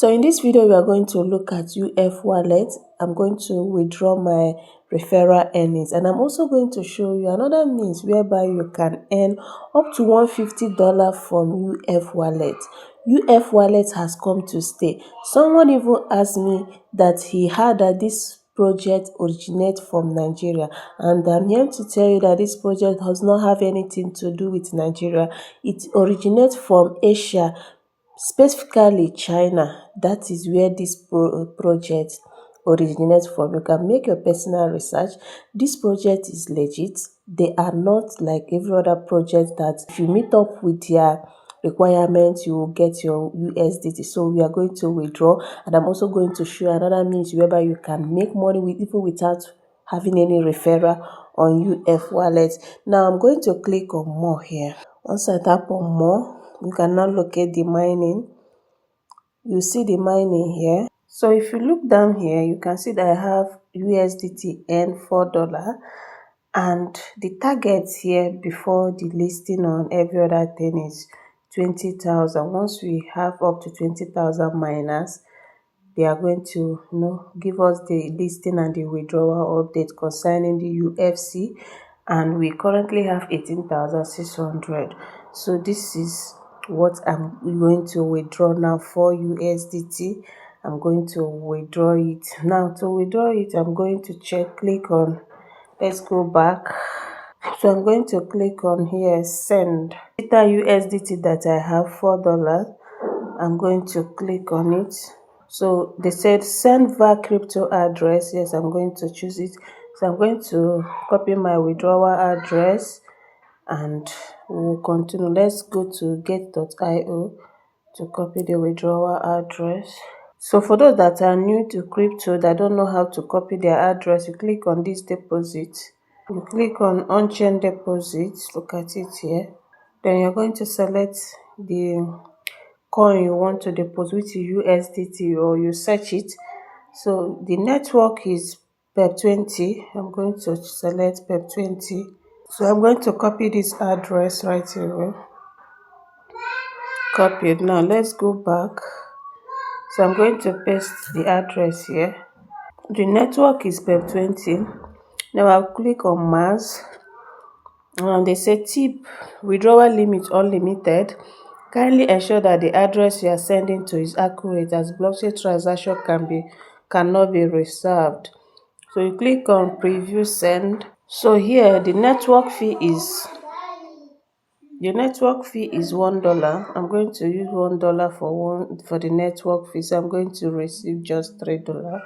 So in this video, we are going to look at UF wallet. I'm going to withdraw my referral earnings, and I'm also going to show you another means whereby you can earn up to $150 from UF wallet. UF wallet has come to stay. Someone even asked me that he heard that this project originates from Nigeria, and I'm here to tell you that this project does not have anything to do with Nigeria. It originates from Asia, specifically China. That is where this project originates from. You can make your personal research. This project is legit. They are not like every other project that if you meet up with their requirements, you will get your USDT. So we are going to withdraw, and I'm also going to show you another means whereby you can make money even without having any referral on UF wallet. Now I'm going to click on more here. Once I tap on more, you can now locate the mining. You see the mining here. So if you look down here, you can see that I have USDT earned $4, and the target here before the listing on every other thing is 20,000. Once we have up to 20,000 miners, they are going to give us the listing and the withdrawal update concerning the UFC, and we currently have 18,600. So this is what I'm going to withdraw now for USDT. I'm going to withdraw it now. To withdraw it, I'm going to click on, let's go back. So I'm going to click on here, send data USDT that I have $4. I'm going to click on it. So they said send via crypto address. Yes, I'm going to choose it. So I'm going to copy my withdrawal address, and we'll continue. Let's go to get.io to copy the withdrawal address. So for those that are new to crypto, that don't know how to copy their address, you click on this deposit. You click on on-chain deposit. Look at it here. Then you're going to select the coin you want to deposit, which is USDT, or you search it. So the network is PEP20. I'm going to select PEP20. So I'm going to copy this address right here. Copy it. Now let's go back. So I'm going to paste the address here. The network is PEP20. Now I'll click on mass. And they say tip withdrawal limit unlimited. Kindly ensure that the address you are sending to is accurate, as blockchain transaction cannot be reserved. So you click on preview send. So here the network fee is $1. I'm going to use $1 for the network fee. So I'm going to receive just $3.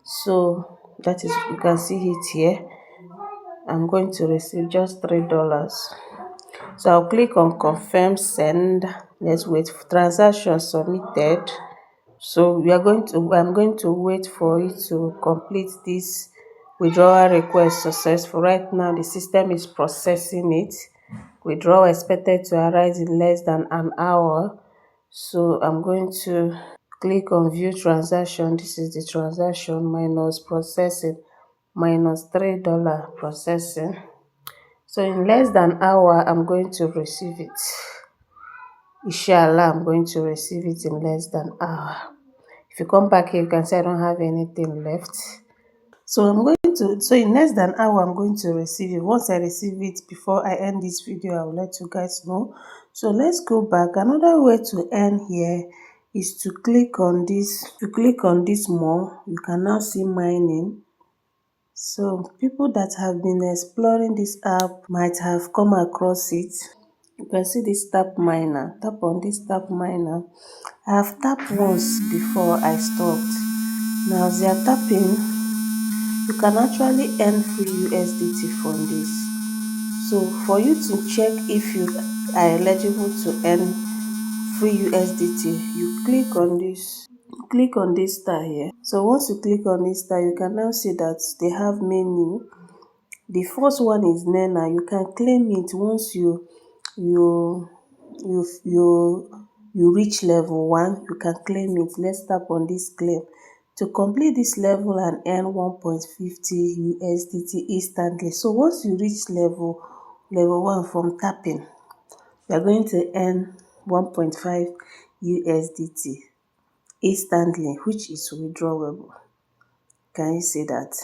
So that is, you can see it here. I'm going to receive just $3. So I'll click on confirm send. Let's wait for transaction submitted. So I'm going to wait for it to complete this withdrawal request successful. Right now the system is processing it. Withdrawal expected to arise in less than an hour. So I'm going to click on view transaction. This is the transaction minus processing, minus $3 processing. So in less than an hour, I'm going to receive it. Inshallah, I'm going to receive it in less than an hour. If you come back here, you can see I don't have anything left. So in less than an hour, I'm going to receive it. Once I receive it, before I end this video, I will let you guys know. So let's go back. Another way to earn here is to click on this. If you click on this more, you can now see mining. So people that have been exploring this app might have come across it. You can see this tap miner. Tap on this tap miner. I have tapped once before I stopped. Now as they are tapping, you can actually earn free USDT from this. So for you to check if you are eligible to earn free USDT, you click on this. Click on this star here. So once you click on this star, you can now see that they have menu. The first one is Nena. You can claim it once you reach level 1. You can claim it. Let's tap on this claim to complete this level and earn 1.50 USDT instantly. So once you reach level 1 from tapping, you are going to earn 1.5 USDT instantly, which is withdrawable. Can you see that?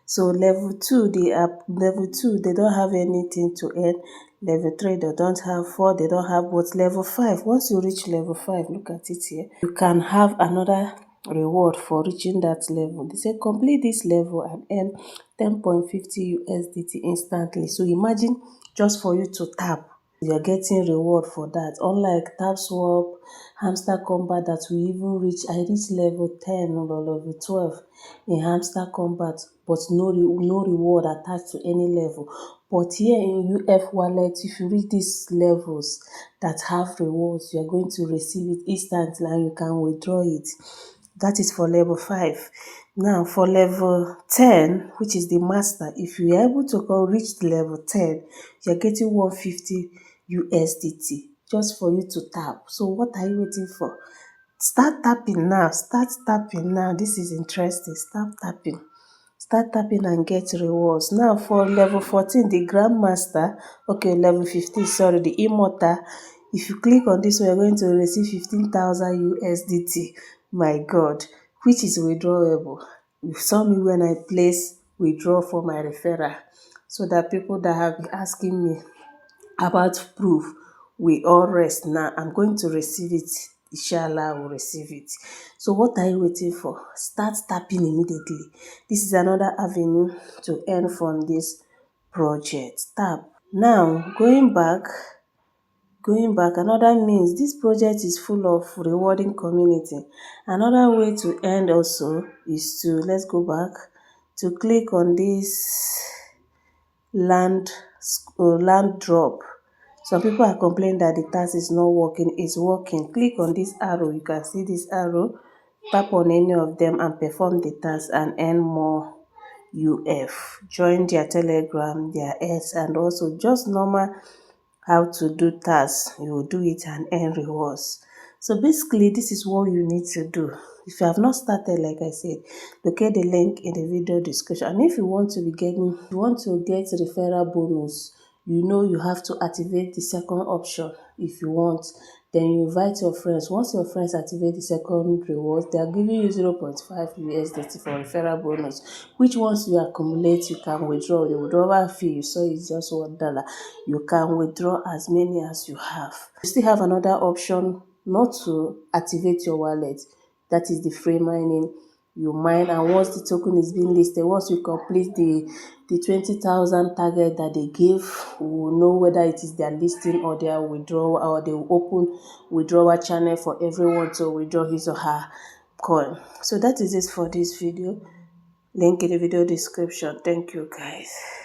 So level 2, they don't have anything to earn. Level 3, they don't have. 4, they don't have. But level 5, once you reach level 5, look at it here, you can have another reward for reaching that level. They say complete this level and earn 10.50 USDT instantly. So imagine just for you to tap, you're getting reward for that. Unlike tap swap, hamster combat that we even reach, I reached level 10 or level 12 in hamster combat, but no reward attached to any level. But here in UF wallet, if you reach these levels that have rewards, you're going to receive it instantly and you can withdraw it. That is for level 5. Now for level 10, which is the master, if you are able to go reach level 10, you're getting 150 USDT just for you to tap. So what are you waiting for? Start tapping now. Start tapping now. This is interesting. Start tapping. Start tapping and get rewards. Now for level 14, the grandmaster, okay, level 15, sorry, the immortal. If you click on this one, you're going to receive 15,000 USDT. My God, which is withdrawable. You saw me when I place withdraw for my referral. So that people that have been asking me about proof, we all rest now. I'm going to receive it. Inshallah, I will receive it. So what are you waiting for? Start tapping immediately. This is another avenue to earn from this project. Tap. Now, going back, another means this project is full of rewarding community. Another way to earn also is to, let's go back, to click on this land drop. Some people are complaining that the task is not working. It's working. Click on this arrow. You can see this arrow. Tap on any of them and perform the task and earn more UF. Join their Telegram, their X, and also just normal how to do tasks. You will do it and earn rewards. So basically, this is what you need to do. If you have not started, like I said, locate the link in the video description. And if you want to get referral bonus, you have to activate the second option. If you want, then you invite your friends. Once your friends activate the second reward, they are giving you 0.5 USDT for referral bonus, which once you accumulate, you can withdraw. The withdrawal fee you saw is just $1. You can withdraw as many as you have. You still have another option not to activate your wallet. That is the free mining. You mine, and once the token is being listed, once we complete the 20,000 target that they give, we will know whether it is their listing or their withdrawal, or they will open withdrawal channel for everyone to withdraw his or her coin. So that is it for this video. Link in the video description. Thank you guys.